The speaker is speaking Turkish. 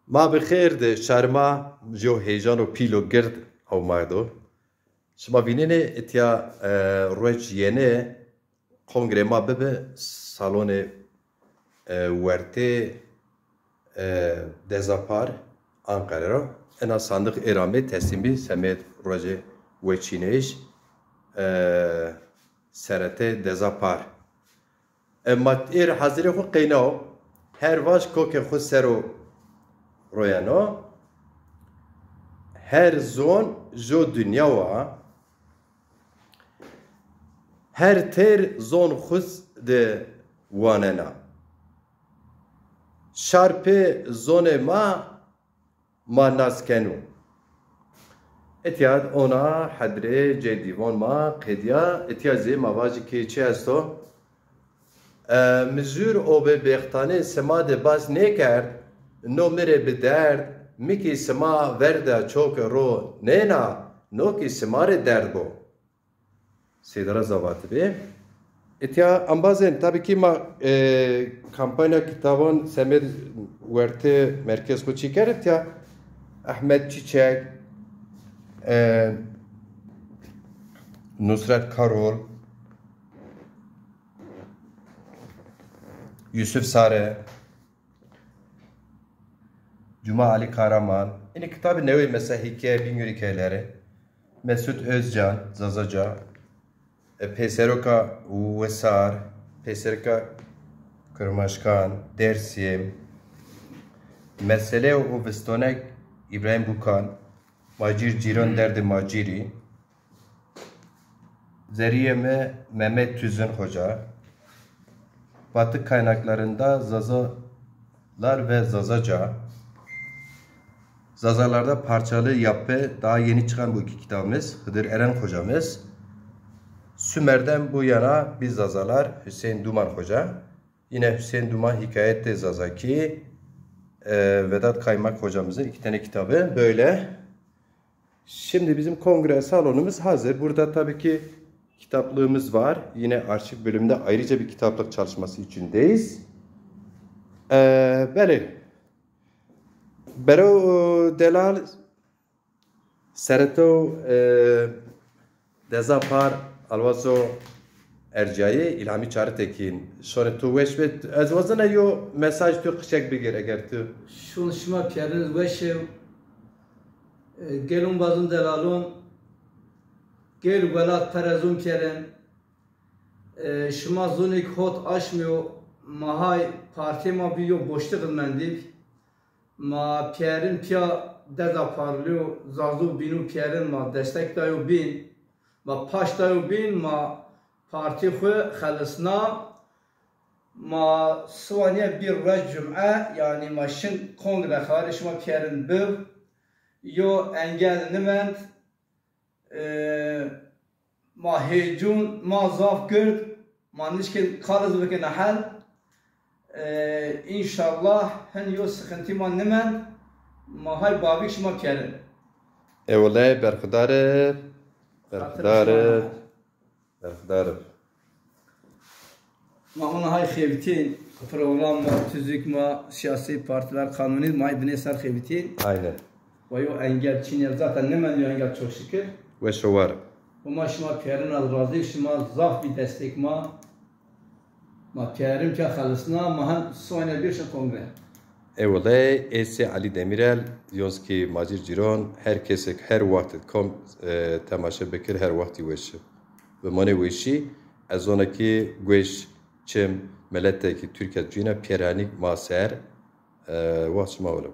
ما بخیر ده شرما جو هیجان و پیلو گرد او مردو شما بینینه اتیا روش ینه کنگره ما ببه سالن ورته دزاپار Ankara رو انا صندوق ایرامی تسلیمی سمت روش وچینش سرته دزاپار اما ایر حاضر خو قیناو هر واش کوک خو سرو رویانو her zon jo dünya wa her ter zon xus de wanena şarpe zone ma naskenu etiyad ona hadre cedivon ma qediya etiyazi mavaji ki çesto mizur o be behtane semade bas ne kerd no mere bederd Miki sema verda çok ro nena noki semare derbo. Sedara zavatı be. Etya ambazen tabii ki ma kampanya kitabın semer verte merkez ko çeker etya Ahmet Çiçek Nusret Karol Yusuf Sare Cuma Ali Karaman. Yine kitabı nevi mesela hikaye bin hikayeleri. Mesut Özcan, Zazaca. Peseroka Vesar. Peseroka Kırmaşkan. Dersim. Mesele o Vestonek İbrahim Bukan. Macir Ciron derdi Maciri. Zeriyeme Mehmet Tüzün Hoca. Batı kaynaklarında Zazalar ve Zazaca. Zazalarda parçalı yapı daha yeni çıkan bu iki kitabımız Hıdır Eren hocamız. Sümer'den bu yana biz Zazalar Hüseyin Duman hoca. Yine Hüseyin Duman Hikayette Zazaki Vedat Kaymak hocamızın iki tane kitabı böyle. Şimdi bizim kongre salonumuz hazır. Burada tabii ki kitaplığımız var. Yine arşiv bölümünde ayrıca bir kitaplık çalışması içindeyiz. Böyle. برو دلال سرتو دزاپار الوازو ارجایی ilhami çartekin sonra tu veş ve az vazana yo mesaj tu kışak bigir eğer tu şun şuma piyarin veşev gelun bazın delalon gel velat terazun piyarin şuma zunik hot aşmıyor mahay parti ma biyo boşluk mendik ma piyarin piya deda parlıyor zazu binu piyarin ma destek dayo bin ma paş dayo bin ma parti xwe xalisna ma swaniye bir rej cum'a yani ma şin kongre xariş ma piyarin bir yo engel nimend ma hecun ma zaf gürd ma nişkin kalız bike nahal İnşallah hen yo sıkıntı man nemen mahay babik şuma kerin. Evlay berkdarı Ma ona hay xevitin program ma tüzük ma siyasi partiler kanuni ma ibne sar xevitin. Aynen. Ve yo engel Çin zaten nemen yo engel çok şükür. Ve şu var. Ama şuma kerin al razı şuma zaf bir destek ma piyarim ki xalisna mahan soyna bir şey kongre. Evlay Esi Ali Demirel diyoruz ki Macir Ciron herkese her vakit kom temaşa bekir her vakti veşi. Ve mane veşi az onaki güç çim milletteki Türkiye cina piranik maser vaçma olur.